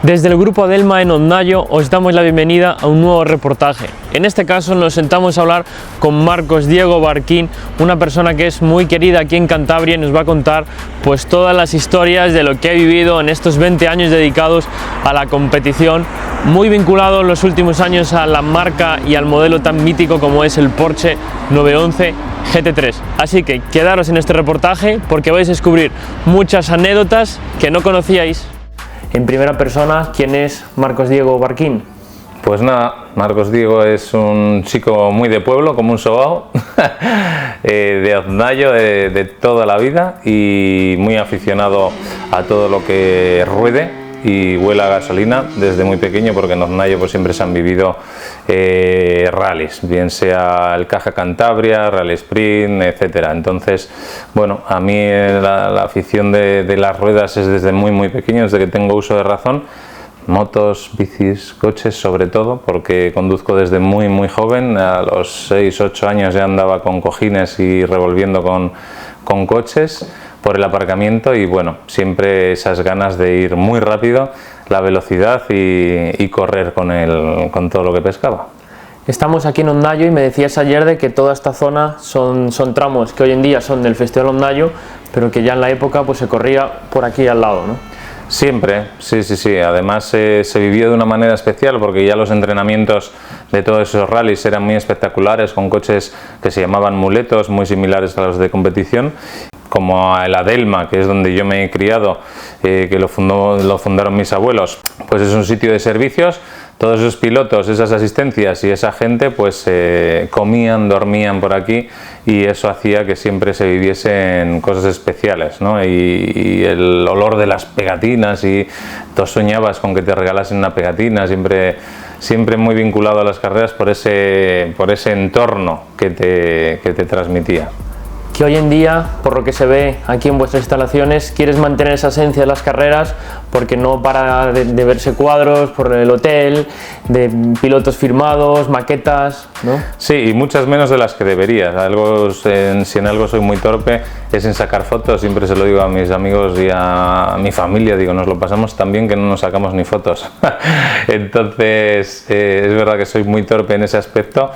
Desde el grupo Adelma en Ondayo os damos la bienvenida a un nuevo reportaje. En este caso nos sentamos a hablar con Marcos Diego Barquín, una persona que es muy querida aquí en Cantabria y nos va a contar pues todas las historias de lo que ha vivido en estos 20 años dedicados a la competición, muy vinculado en los últimos años a la marca y al modelo tan mítico como es el Porsche 911 GT3. Así que quedaros en este reportaje porque vais a descubrir muchas anécdotas que no conocíais. En primera persona, ¿quién es Marcos Diego Barquín? Pues nada, Marcos Diego es un chico muy de pueblo, como un sobao, de Ondayo de toda la vida y muy aficionado a todo lo que ruede y huela a gasolina desde muy pequeño, porque en Ondayo pues siempre se han vivido rallies, bien sea el Caja Cantabria, Rally Sprint, etcétera. Entonces, bueno, a mí la afición de las ruedas es desde muy pequeño, desde que tengo uso de razón. Motos, bicis, coches sobre todo, porque conduzco desde muy joven. A los 6-8 años ya andaba con cojines y revolviendo con coches por el aparcamiento, y bueno, siempre esas ganas de ir muy rápido, la velocidad y correr con todo lo que pescaba. Estamos aquí en Ondayo y me decías ayer de que toda esta zona son tramos que hoy en día son del Festival Ondayo, pero que ya en la época pues se corría por aquí al lado, ¿no? Siempre, sí. Además se vivió de una manera especial porque ya los entrenamientos de todos esos rallies eran muy espectaculares, con coches que se llamaban muletos, muy similares a los de competición, como el Adelma, que es donde yo me he criado, que lo fundaron mis abuelos. Pues es un sitio de servicios. Todos esos pilotos, esas asistencias y esa gente pues comían, dormían por aquí, y eso hacía que siempre se viviesen cosas especiales, ¿no? Y el olor de las pegatinas, y tú soñabas con que te regalasen una pegatina, siempre muy vinculado a las carreras por ese entorno que te transmitía. Que hoy en día, por lo que se ve aquí en vuestras instalaciones, quieres mantener esa esencia de las carreras, porque no para de verse cuadros por el hotel, de pilotos firmados, maquetas, ¿no? Sí, y muchas menos de las que deberías. Si en algo soy muy torpe es en sacar fotos. Siempre se lo digo a mis amigos y a mi familia, digo, nos lo pasamos tan bien que no nos sacamos ni fotos. Entonces es verdad que soy muy torpe en ese aspecto,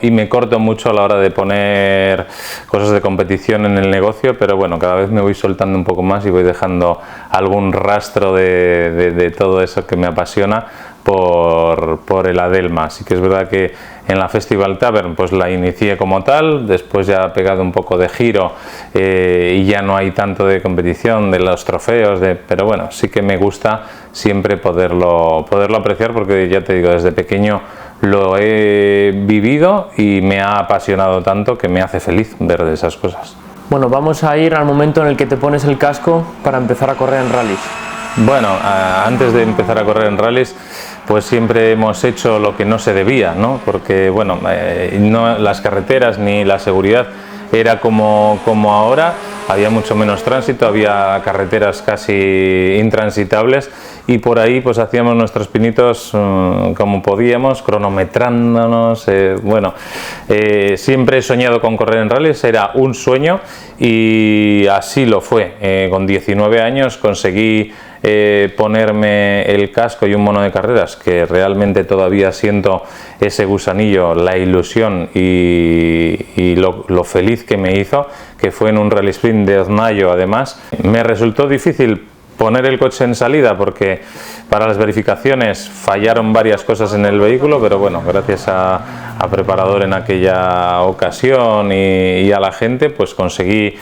y me corto mucho a la hora de poner cosas de competición en el negocio, pero bueno, cada vez me voy soltando un poco más y voy dejando algún rastro de todo eso que me apasiona por el Adelma. Así que es verdad que en la Festival Tavern pues la inicié como tal, después ya ha pegado un poco de giro y ya no hay tanto de competición, de los trofeos, pero bueno, sí que me gusta siempre poderlo apreciar, porque ya te digo, desde pequeño lo he vivido y me ha apasionado tanto que me hace feliz ver de esas cosas. Bueno, vamos a ir al momento en el que te pones el casco para empezar a correr en rallies. Bueno, antes de empezar a correr en rallies, pues siempre hemos hecho lo que no se debía, ¿no? Porque bueno, no, las carreteras ni la seguridad era como ahora, había mucho menos tránsito, había carreteras casi intransitables, y por ahí pues hacíamos nuestros pinitos como podíamos, cronometrándonos. Siempre he soñado con correr en rallies, era un sueño, y así lo fue. Con 19 años conseguí ponerme el casco y un mono de carreras, que realmente todavía siento ese gusanillo, la ilusión y lo feliz que me hizo, que fue en un Rally Sprint de Ondayo. Además, me resultó difícil poner el coche en salida porque para las verificaciones fallaron varias cosas en el vehículo, pero bueno, gracias a preparador en aquella ocasión y a la gente, pues conseguí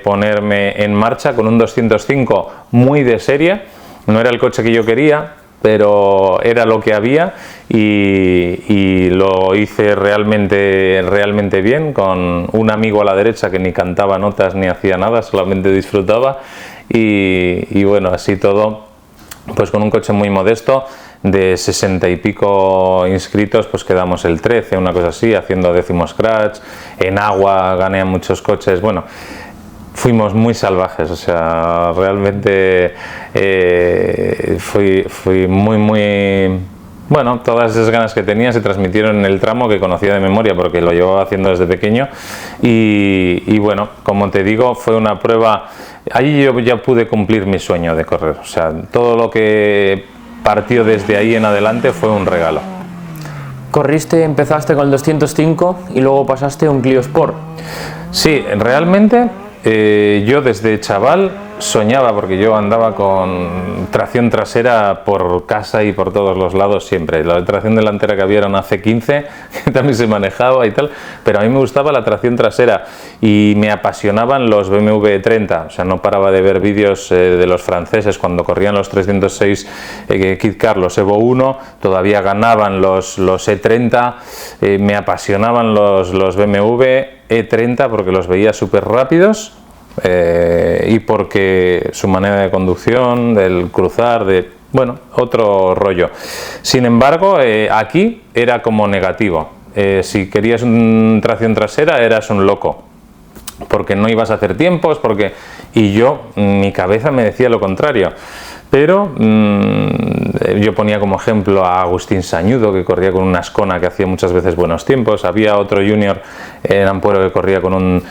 ponerme en marcha con un 205 muy de serie. No era el coche que yo quería, pero era lo que había, y lo hice realmente bien, con un amigo a la derecha que ni cantaba notas ni hacía nada, solamente disfrutaba, y bueno, así todo, pues con un coche muy modesto, de 60 y pico inscritos, pues quedamos el 13, una cosa así, haciendo décimos scratch, en agua gané a muchos coches. Bueno, fuimos muy salvajes, o sea, realmente fui bueno, todas esas ganas que tenía se transmitieron en el tramo que conocía de memoria porque lo llevaba haciendo desde pequeño y bueno, como te digo, fue una prueba, allí yo ya pude cumplir mi sueño de correr, o sea, todo lo que partió desde ahí en adelante fue un regalo. Empezaste con el 205 y luego pasaste a un Clio Sport. Sí, realmente yo desde chaval soñaba, porque yo andaba con tracción trasera por casa y por todos los lados siempre. La tracción delantera que había era una C15, que también se manejaba y tal, pero a mí me gustaba la tracción trasera y me apasionaban los BMW E30, o sea, no paraba de ver vídeos de los franceses cuando corrían los 306 Kit Car, los Evo 1, todavía ganaban los E30, me apasionaban los BMW E30 porque los veía súper rápidos. Y porque su manera de conducción, del cruzar, bueno, otro rollo. Sin embargo, aquí era como negativo. Si querías una tracción trasera eras un loco, porque no ibas a hacer tiempos, y mi cabeza me decía lo contrario. Pero yo ponía como ejemplo a Agustín Sañudo, que corría con una Ascona que hacía muchas veces buenos tiempos. Había otro junior en Ampuero que corría con un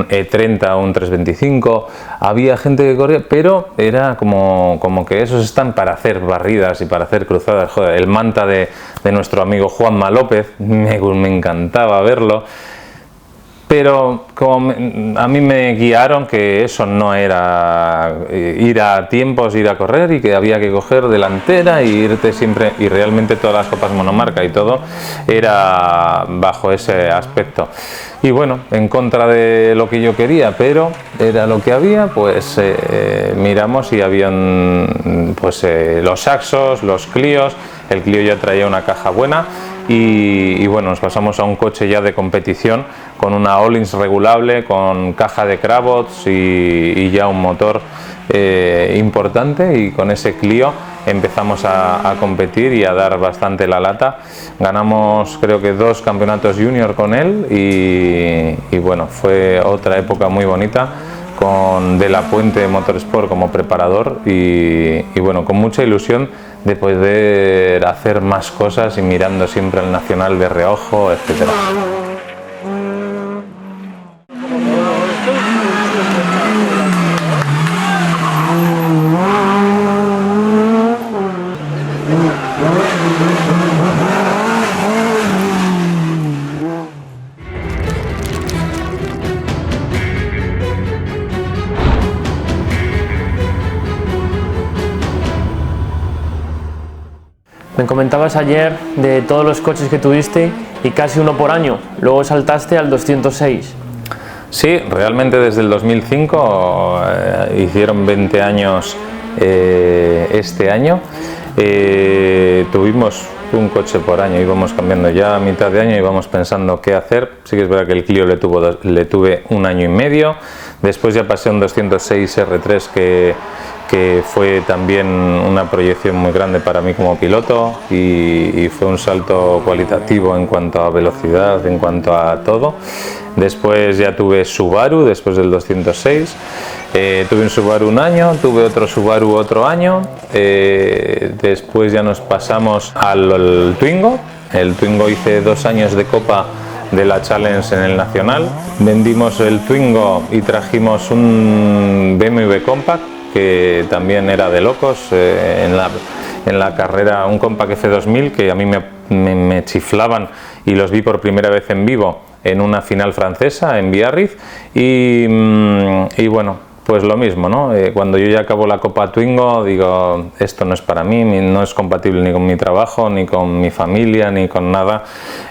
E30 o un 325. Había gente que corría, pero era como que esos están para hacer barridas y para hacer cruzadas. Joder, el Manta de nuestro amigo Juanma López, me encantaba verlo. Pero como a mí me guiaron que eso no era ir a tiempos, ir a correr, y que había que coger delantera y irte siempre, y realmente todas las copas monomarca y todo era bajo ese aspecto. Y bueno, en contra de lo que yo quería, pero era lo que había, pues miramos y habían pues los Saxos, los Clios. El Clio ya traía una caja buena. Y bueno, nos pasamos a un coche ya de competición con una Öhlins regulable, con caja de Cravots y ya un motor importante, y con ese Clio empezamos a competir y a dar bastante la lata. Ganamos creo que 2 campeonatos junior con él y bueno, fue otra época muy bonita, con De la Puente Motorsport como preparador y bueno, con mucha ilusión de poder hacer más cosas y mirando siempre al nacional de reojo, etcétera. Me comentabas ayer de todos los coches que tuviste y casi uno por año, luego saltaste al 206. Sí, realmente desde el 2005, hicieron 20 años este año, tuvimos un coche por año, íbamos cambiando, ya a mitad de año íbamos pensando qué hacer. Sí que es verdad que el Clio le tuve 1 año y medio, después ya pasé a un 206 R3 que fue también una proyección muy grande para mí como piloto y fue un salto cualitativo en cuanto a velocidad, en cuanto a todo. Después ya tuve Subaru después del 206, tuve un Subaru 1 año, tuve otro Subaru otro año, después ya nos pasamos al Twingo. El Twingo hice 2 años de Copa de la Challenge en el Nacional, vendimos el Twingo y trajimos un BMW Compact que también era de locos, en la carrera, un Compact F2000 que a mí me chiflaban, y los vi por primera vez en vivo en una final francesa en Biarritz y bueno, pues lo mismo, ¿no? Cuando yo ya acabo la Copa Twingo digo, esto no es para mí, no es compatible ni con mi trabajo, ni con mi familia, ni con nada,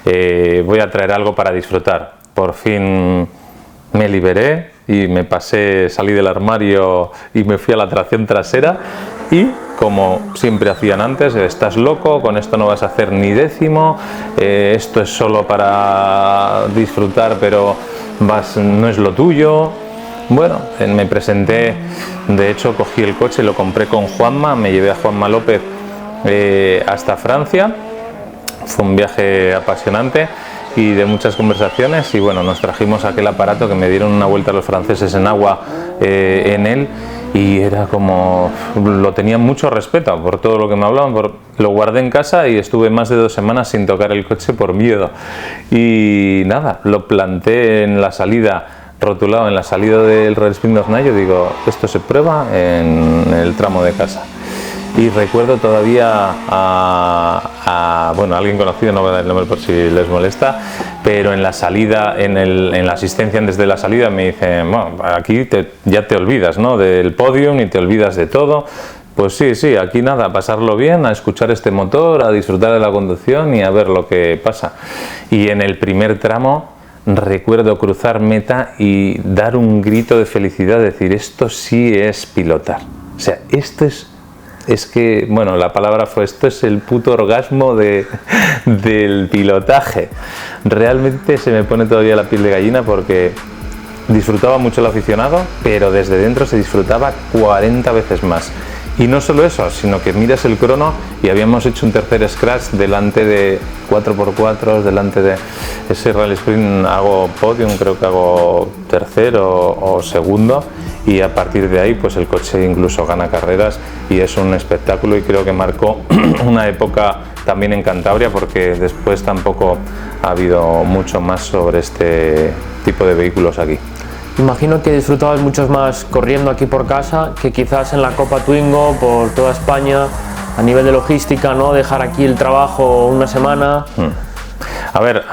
voy a traer algo para disfrutar. Por fin me liberé y salí del armario y me fui a la tracción trasera, y como siempre hacían antes, estás loco, con esto no vas a hacer ni décimo, esto es solo para disfrutar, pero no es lo tuyo. Bueno, me presenté, de hecho cogí el coche, lo compré con Juanma, me llevé a Juanma López hasta Francia, fue un viaje apasionante. y de muchas conversaciones, y bueno, nos trajimos aquel aparato que me dieron una vuelta los franceses en agua en él, y era como, lo tenía mucho respeto por todo lo que me hablaban, lo guardé en casa y estuve más de 2 semanas sin tocar el coche por miedo, y nada, lo planté en la salida, rotulado en la salida del Royal Spring of Nayo, digo, esto se prueba en el tramo de casa. Y recuerdo todavía bueno, alguien conocido, no voy a dar el nombre por si les molesta, pero en la salida, en la asistencia antes de la salida me dicen, bueno, aquí ya te olvidas, ¿no?, del podium y te olvidas de todo. Pues sí, aquí nada, a pasarlo bien, a escuchar este motor, a disfrutar de la conducción y a ver lo que pasa. Y en el primer tramo recuerdo cruzar meta y dar un grito de felicidad, decir, esto sí es pilotar. O sea, esto es que, bueno, la palabra fue, esto es el puto orgasmo del pilotaje. Realmente se me pone todavía la piel de gallina porque disfrutaba mucho el aficionado, pero desde dentro se disfrutaba 40 veces más. Y no solo eso, sino que miras el crono y habíamos hecho un tercer scratch delante de 4x4, delante de ese Rally Sprint hago podium, creo que hago tercero o segundo, y a partir de ahí pues el coche incluso gana carreras y es un espectáculo, y creo que marcó una época también en Cantabria, porque después tampoco ha habido mucho más sobre este tipo de vehículos aquí. Imagino que disfrutabas muchos más corriendo aquí por casa que quizás en la Copa Twingo por toda España, a nivel de logística, ¿no?, dejar aquí el trabajo una semana. A ver,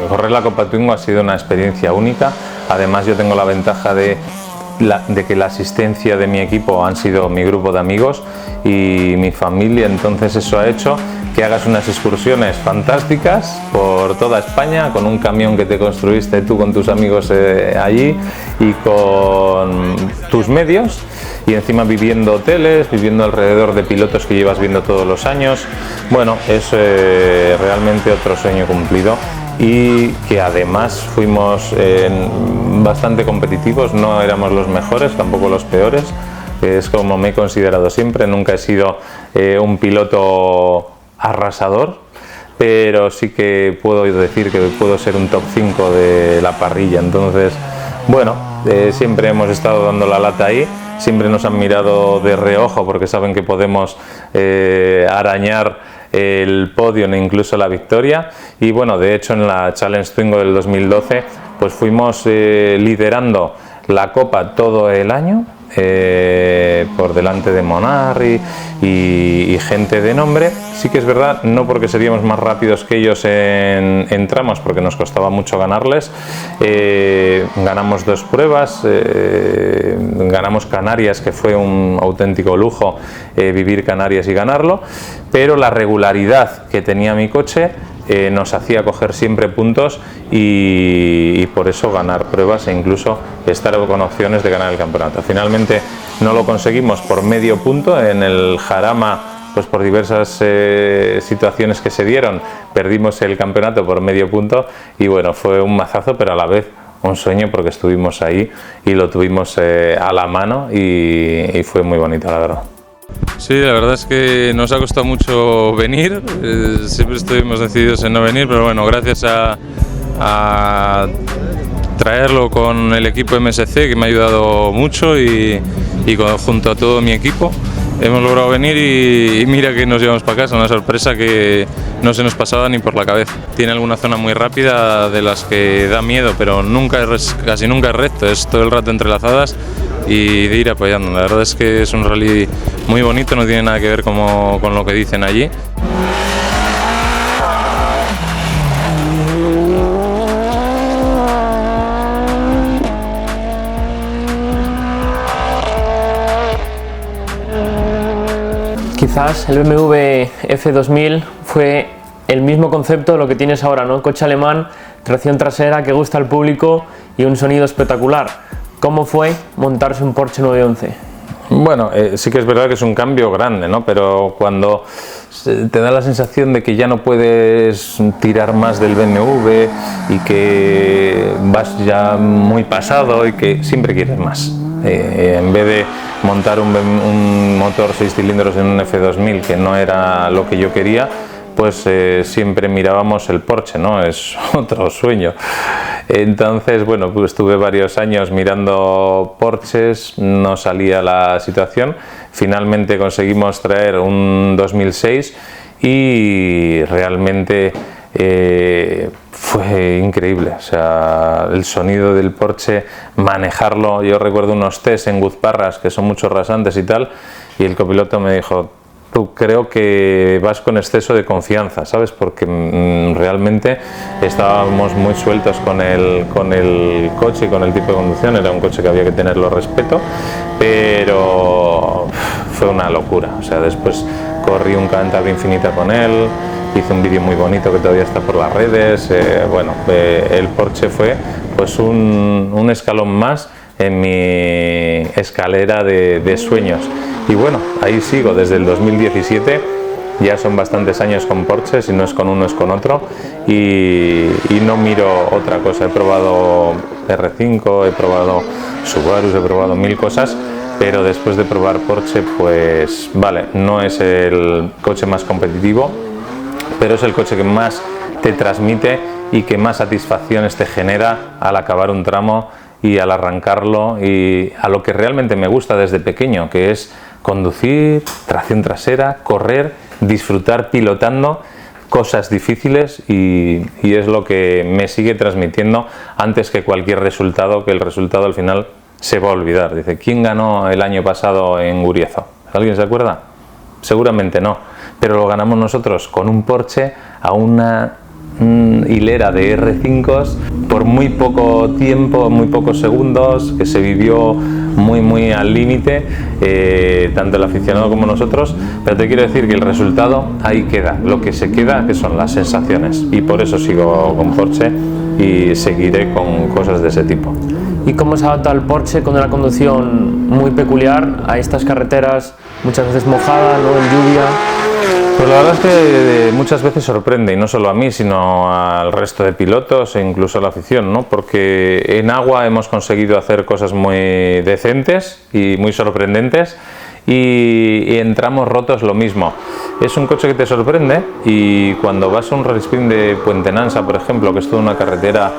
correr la Copa Twingo ha sido una experiencia única. Además, yo tengo la ventaja de que la asistencia de mi equipo han sido mi grupo de amigos y mi familia, entonces eso ha hecho que hagas unas excursiones fantásticas por toda España con un camión que te construiste tú con tus amigos allí y con tus medios, y encima viviendo hoteles, viviendo alrededor de pilotos que llevas viendo todos los años. Bueno, es realmente otro sueño cumplido, y que además fuimos bastante competitivos, no éramos los mejores, tampoco los peores, es como me he considerado siempre. Nunca he sido un piloto arrasador, pero sí que puedo decir que puedo ser un top 5 de la parrilla. Entonces, bueno, siempre hemos estado dando la lata ahí, siempre nos han mirado de reojo porque saben que podemos arañar el podio e incluso la victoria. Y bueno, de hecho en la Challenge Twingo del 2012 pues fuimos liderando la Copa todo el año, por delante de Monarri y gente de nombre. Sí que es verdad, no porque seríamos más rápidos que ellos en tramos, porque nos costaba mucho ganarles. Ganamos 2 pruebas, ganamos Canarias, que fue un auténtico lujo vivir Canarias y ganarlo, pero la regularidad que tenía mi coche nos hacía coger siempre puntos y por eso ganar pruebas e incluso estar con opciones de ganar el campeonato. Finalmente no lo conseguimos por medio punto en el Jarama, pues por diversas situaciones que se dieron, perdimos el campeonato por medio punto, y bueno, fue un mazazo, pero a la vez un sueño porque estuvimos ahí y lo tuvimos a la mano y fue muy bonito, la verdad. Sí, la verdad es que nos ha costado mucho venir, siempre estuvimos decididos en no venir, pero bueno, gracias a traerlo con el equipo MSC, que me ha ayudado mucho, y junto a todo mi equipo hemos logrado venir, y mira que nos llevamos para casa, una sorpresa que no se nos pasaba ni por la cabeza. Tiene alguna zona muy rápida de las que da miedo, pero casi nunca es recto, es todo el rato entrelazadas y de ir apoyando. La verdad es que es un rally muy bonito, no tiene nada que ver con lo que dicen allí. Quizás el BMW F2000 fue el mismo concepto de lo que tienes ahora, ¿no? Coche alemán, tracción trasera que gusta al público y un sonido espectacular. ¿Cómo fue montarse un Porsche 911? Bueno, sí que es verdad que es un cambio grande, ¿no? Pero cuando te da la sensación de que ya no puedes tirar más del BMW y que vas ya muy pasado y que siempre quieres más. En vez de montar un motor 6 cilindros en un F2000 que no era lo que yo quería, pues siempre mirábamos el Porsche, ¿no? Es otro sueño. Entonces, bueno, pues estuve varios años mirando Porsches, no salía la situación. Finalmente conseguimos traer un 2006 y realmente fue increíble. O sea, el sonido del Porsche, manejarlo. Yo recuerdo unos test en Guzparras que son muchos rasantes y tal, y el copiloto me dijo: tú creo que vas con exceso de confianza, ¿sabes? Porque realmente estábamos muy sueltos con el coche y con el tipo de conducción. Era un coche que había que tenerlo respeto, pero fue una locura. O sea, después corrí un Cantabria Infinita con él, hice un vídeo muy bonito que todavía está por las redes. El Porsche fue pues un escalón más en mi escalera de sueños. Y bueno, ahí sigo desde el 2017, ya son bastantes años con Porsche, si no es con uno es con otro, y no miro otra cosa. He probado R5, he probado Subaru, he probado mil cosas, pero después de probar Porsche, pues vale, no es el coche más competitivo, pero es el coche que más te transmite y que más satisfacciones te genera al acabar un tramo y al arrancarlo, y a lo que realmente me gusta desde pequeño, que es conducir, tracción trasera, correr, disfrutar pilotando cosas difíciles, y es lo que me sigue transmitiendo antes que cualquier resultado, que el resultado al final se va a olvidar. Dice: ¿quién ganó el año pasado en Guriezo? ¿Alguien se acuerda? Seguramente no, pero lo ganamos nosotros con un Porsche a una hilera de R5s por muy poco tiempo, muy pocos segundos, que se vivió muy al límite, tanto el aficionado como nosotros. Pero te quiero decir que el resultado ahí queda, lo que se queda, que son las sensaciones, y por eso sigo con Porsche y seguiré con cosas de ese tipo. ¿Y cómo se adapta el Porsche con una conducción muy peculiar a estas carreteras muchas veces mojadas, ¿no?, en lluvia? Pues la verdad es que muchas veces sorprende, y no solo a mí, sino al resto de pilotos e incluso a la afición, ¿no? Porque en agua hemos conseguido hacer cosas muy decentes y muy sorprendentes, y en tramos rotos lo mismo. Es un coche que te sorprende, y cuando vas a un rally sprint de Puente Nansa, por ejemplo, que es toda una carretera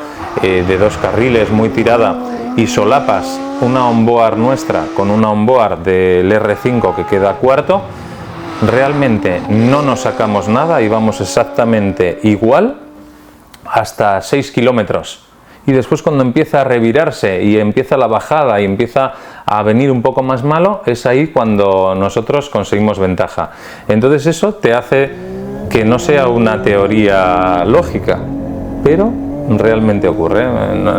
de 2 carriles muy tirada, y solapas una onboard nuestra con una onboard del R5 que queda cuarto, realmente no nos sacamos nada y vamos exactamente igual hasta 6 kilómetros. Y después, cuando empieza a revirarse y empieza la bajada y empieza a venir un poco más malo, es ahí cuando nosotros conseguimos ventaja. Entonces eso te hace que no sea una teoría lógica, pero realmente ocurre.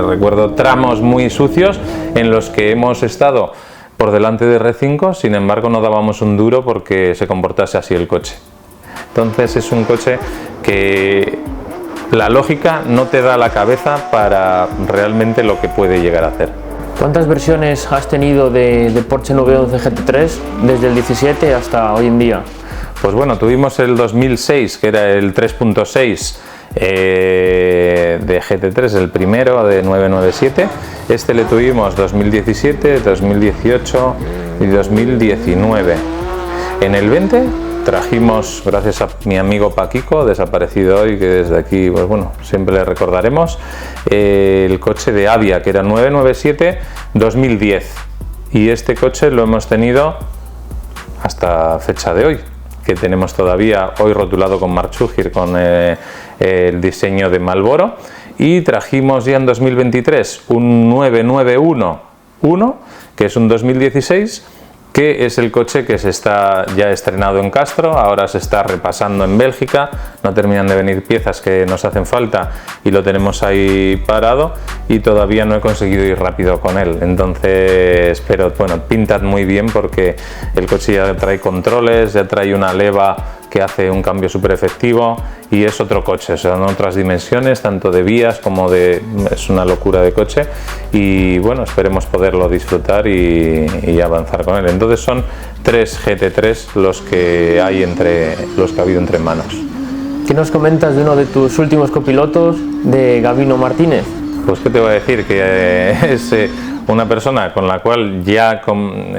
Recuerdo tramos muy sucios en los que hemos estado por delante de R5, sin embargo no dábamos un duro porque se comportase así el coche. Entonces es un coche que la lógica no te da la cabeza para realmente lo que puede llegar a hacer. ¿Cuántas versiones has tenido de Porsche 911 GT3 desde el 17 hasta hoy en día? Pues bueno, tuvimos el 2006, que era el 3.6 de GT3, el primero de 997. Este le tuvimos 2017, 2018 y 2019. En el 20 trajimos, gracias a mi amigo Paquico, desaparecido hoy, que desde aquí, pues bueno, siempre le recordaremos, el coche de Avia, que era 997 2010, y este coche lo hemos tenido hasta fecha de hoy, que tenemos todavía hoy rotulado con Marchugir, con el diseño de Marlboro. Y trajimos ya en 2023 un 991, que es un 2016, que es el coche que se está ya estrenado en Castro, ahora se está repasando en Bélgica, no terminan de venir piezas que nos hacen falta y lo tenemos ahí parado, y todavía no he conseguido ir rápido con él. Entonces, pero bueno, pinta muy bien porque el coche ya trae controles, ya trae una leva que hace un cambio súper efectivo, y es otro coche, son otras dimensiones, tanto de vías como de... es una locura de coche, y bueno, esperemos poderlo disfrutar y avanzar con él. Entonces son 3 GT3 los que hay los que ha habido entre manos. ¿Qué nos comentas de uno de tus últimos copilotos, de Gabino Martínez? Pues qué te voy a decir, que es una persona con la cual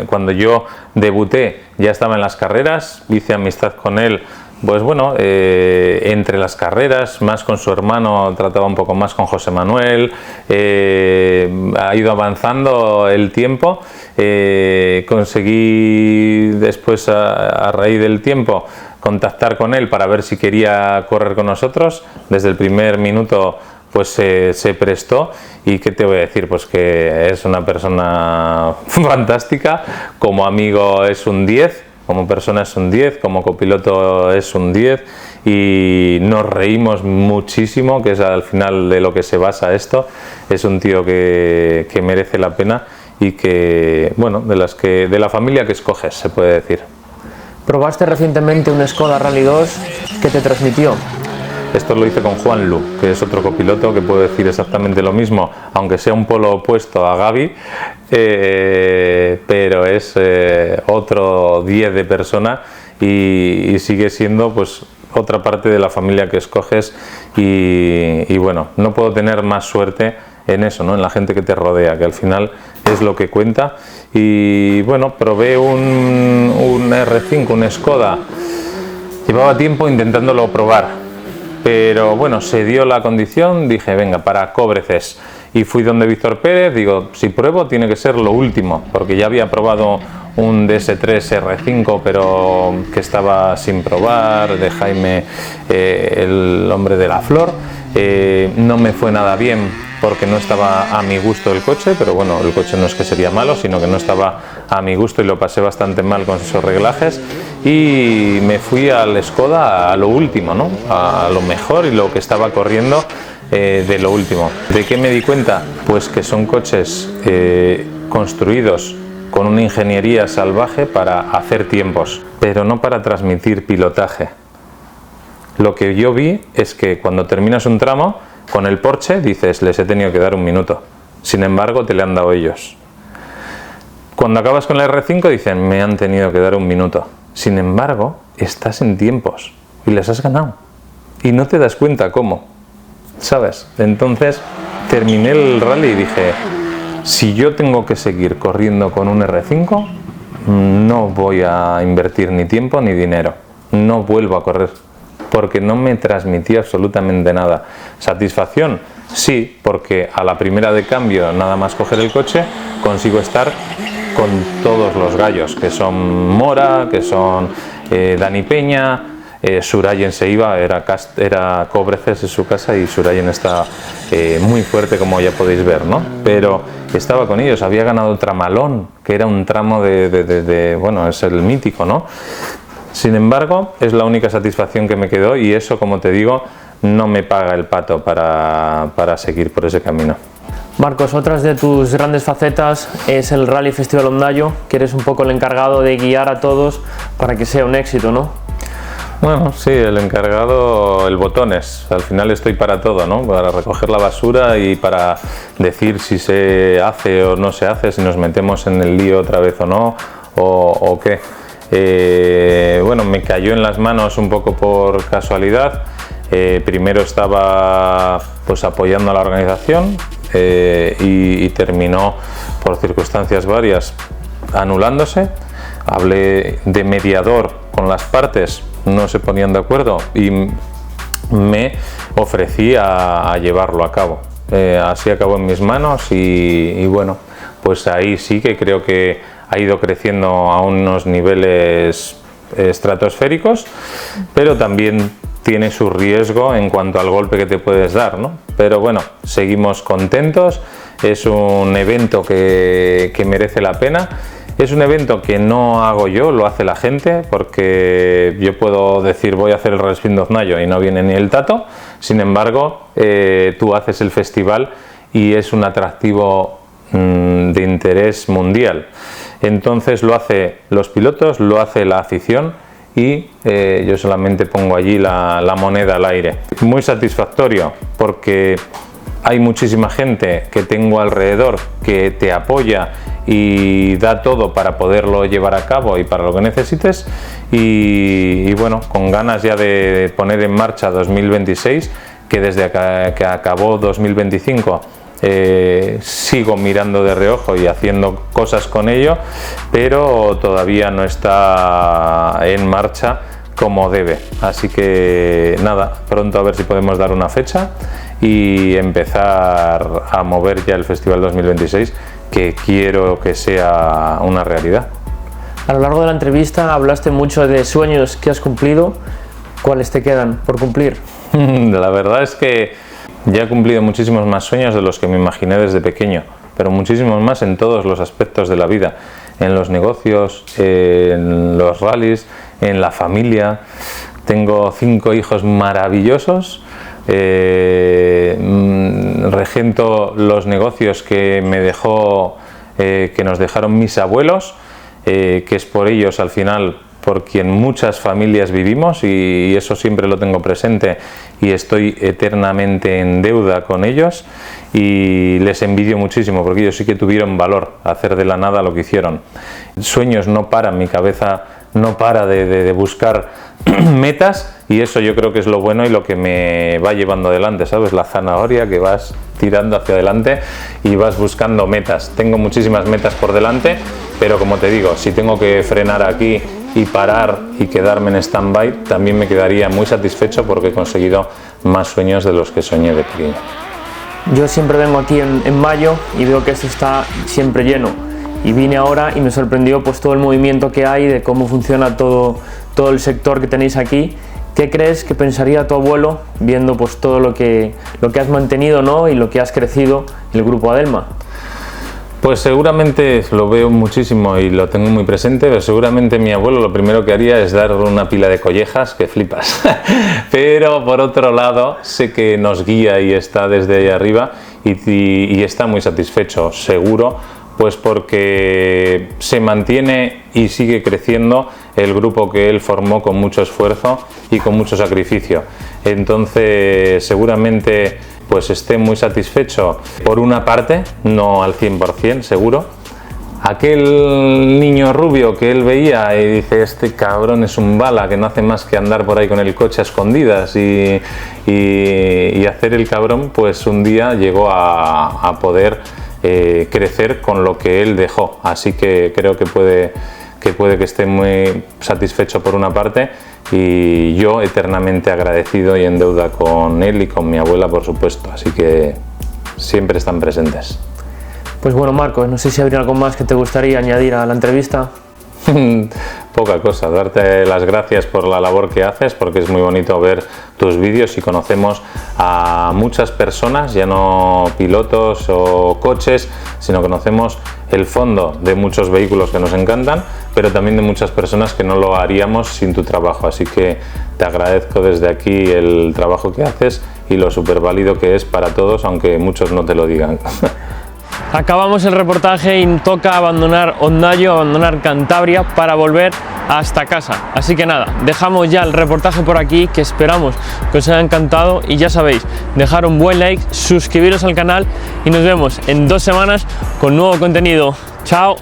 cuando yo debuté ya estaba en las carreras, hice amistad con él pues bueno, entre las carreras, más con su hermano, trataba un poco más con José Manuel, ha ido avanzando el tiempo, conseguí después a raíz del tiempo contactar con él para ver si quería correr con nosotros. Desde el primer minuto pues se prestó, y qué te voy a decir, pues que es una persona fantástica, como amigo es un 10, como persona es un 10, como copiloto es un 10, y nos reímos muchísimo, que es al final de lo que se basa esto. Es un tío que merece la pena, y que, bueno, de la familia que escoges, se puede decir. Probaste recientemente un Skoda Rally 2, ¿qué te transmitió? Esto lo hice con Juan Lu, que es otro copiloto que puede decir exactamente lo mismo, aunque sea un polo opuesto a Gaby, pero es otro 10 de persona, y sigue siendo pues otra parte de la familia que escoges, y bueno, no puedo tener más suerte en eso, ¿no? En la gente que te rodea, que al final es lo que cuenta. Y bueno, probé un R5, un Skoda, llevaba tiempo intentándolo probar, pero bueno, se dio la condición, dije venga, para Cobreces, y fui donde Víctor Pérez, digo, si pruebo tiene que ser lo último, porque ya había probado un DS3 R5, pero que estaba sin probar, de Jaime, el hombre de la flor. No me fue nada bien porque no estaba a mi gusto el coche, pero bueno, el coche no es que sería malo, sino que no estaba a mi gusto, y lo pasé bastante mal con esos reglajes, y me fui al Skoda a lo último, ¿no? A lo mejor, y lo que estaba corriendo de lo último. ¿De qué me di cuenta? Pues que son coches construidos con una ingeniería salvaje para hacer tiempos, pero no para transmitir pilotaje. Lo que yo vi es que cuando terminas un tramo, con el Porsche dices, les he tenido que dar un minuto. Sin embargo, te le han dado ellos. Cuando acabas con el R5 dicen, me han tenido que dar un minuto. Sin embargo, estás en tiempos y les has ganado. Y no te das cuenta cómo, ¿sabes? Entonces, terminé el rally y dije, si yo tengo que seguir corriendo con un R5, no voy a invertir ni tiempo ni dinero. No vuelvo a correr, porque no me transmitía absolutamente nada. Satisfacción, sí, porque a la primera de cambio, nada más coger el coche, consigo estar con todos los gallos, que son Mora, que son Dani Peña, Surayen se iba, era Cobreces en su casa, y Surayen está muy fuerte, como ya podéis ver, ¿no? Pero estaba con ellos, había ganado Tramalón, que era un tramo bueno, es el mítico, ¿no? Sin embargo, es la única satisfacción que me quedó, y eso, como te digo, no me paga el pato para seguir por ese camino. Marcos, otras de tus grandes facetas es el Rally Festival Ondayo, que eres un poco el encargado de guiar a todos para que sea un éxito, ¿no? Bueno, sí, el encargado, el botones. Al final estoy para todo, ¿no? Para recoger la basura y para decir si se hace o no se hace, si nos metemos en el lío otra vez o no, o qué. Bueno, me cayó en las manos un poco por casualidad. Primero estaba pues apoyando a la organización, y terminó por circunstancias varias anulándose. Hablé de mediador con las partes, no se ponían de acuerdo, y me ofrecí a llevarlo a cabo. Así acabó en mis manos, y bueno, pues ahí sí que creo que ha ido creciendo a unos niveles estratosféricos, pero también tiene su riesgo en cuanto al golpe que te puedes dar, ¿no? Pero bueno, seguimos contentos. Es un evento que merece la pena. Es un evento que no hago yo, lo hace la gente, porque yo puedo decir voy a hacer el Rally Sprint de Ondayo y no viene ni el tato. Sin embargo, tú haces el festival y es un atractivo de interés mundial. Entonces lo hace los pilotos, lo hace la afición, y yo solamente pongo allí la moneda al aire. Muy satisfactorio, porque hay muchísima gente que tengo alrededor que te apoya y da todo para poderlo llevar a cabo y para lo que necesites, y bueno, con ganas ya de poner en marcha 2026, que desde que acabó 2025 sigo mirando de reojo y haciendo cosas con ello, pero todavía no está en marcha como debe. Así que nada, pronto a ver si podemos dar una fecha y empezar a mover ya el Festival 2026, que quiero que sea una realidad. A lo largo de la entrevista hablaste mucho de sueños que has cumplido. ¿Cuáles te quedan por cumplir? La verdad es que ya he cumplido muchísimos más sueños de los que me imaginé desde pequeño, pero muchísimos más en todos los aspectos de la vida, en los negocios, en los rallies, en la familia. Tengo 5 hijos maravillosos, regento los negocios que me dejó, que nos dejaron mis abuelos, que es por ellos al final por quien muchas familias vivimos, y eso siempre lo tengo presente y estoy eternamente en deuda con ellos, y les envidio muchísimo porque ellos sí que tuvieron valor a hacer de la nada lo que hicieron. Sueños no paran, mi cabeza no para de buscar metas, y eso yo creo que es lo bueno y lo que me va llevando adelante, ¿sabes? La zanahoria que vas tirando hacia adelante y vas buscando metas. Tengo muchísimas metas por delante, pero como te digo, si tengo que frenar aquí y parar y quedarme en stand-by, también me quedaría muy satisfecho porque he conseguido más sueños de los que soñé de pequeño. Yo siempre vengo aquí en mayo y veo que esto está siempre lleno, y vine ahora y me sorprendió pues todo el movimiento que hay, de cómo funciona todo el sector que tenéis aquí. ¿Qué crees que pensaría tu abuelo viendo pues todo lo que has mantenido, ¿no?, y lo que has crecido en el Grupo Adelma? Pues seguramente lo veo muchísimo y lo tengo muy presente, pero seguramente mi abuelo lo primero que haría es dar una pila de collejas que flipas. Pero por otro lado sé que nos guía y está desde ahí arriba y está muy satisfecho, seguro, pues porque se mantiene y sigue creciendo el grupo que él formó con mucho esfuerzo y con mucho sacrificio. Entonces seguramente pues esté muy satisfecho por una parte, no al 100% seguro. Aquel niño rubio que él veía y dice, este cabrón es un bala que no hace más que andar por ahí con el coche a escondidas y hacer el cabrón, pues un día llegó a poder crecer con lo que él dejó. Así que creo que puede que esté muy satisfecho por una parte, y yo eternamente agradecido y en deuda con él y con mi abuela, por supuesto. Así que siempre están presentes. Pues bueno, Marcos, no sé si habría algo más que te gustaría añadir a la entrevista. Poca cosa, darte las gracias por la labor que haces, porque es muy bonito ver tus vídeos y conocemos a muchas personas, ya no pilotos o coches, sino conocemos el fondo de muchos vehículos que nos encantan, pero también de muchas personas que no lo haríamos sin tu trabajo. Así que te agradezco desde aquí el trabajo que haces y lo súper válido que es para todos, aunque muchos no te lo digan. Acabamos el reportaje y toca abandonar Ondayo, abandonar Cantabria para volver hasta casa. Así que nada, dejamos ya el reportaje por aquí, que esperamos que os haya encantado, y ya sabéis, dejar un buen like, suscribiros al canal y nos vemos en 2 semanas con nuevo contenido. ¡Chao!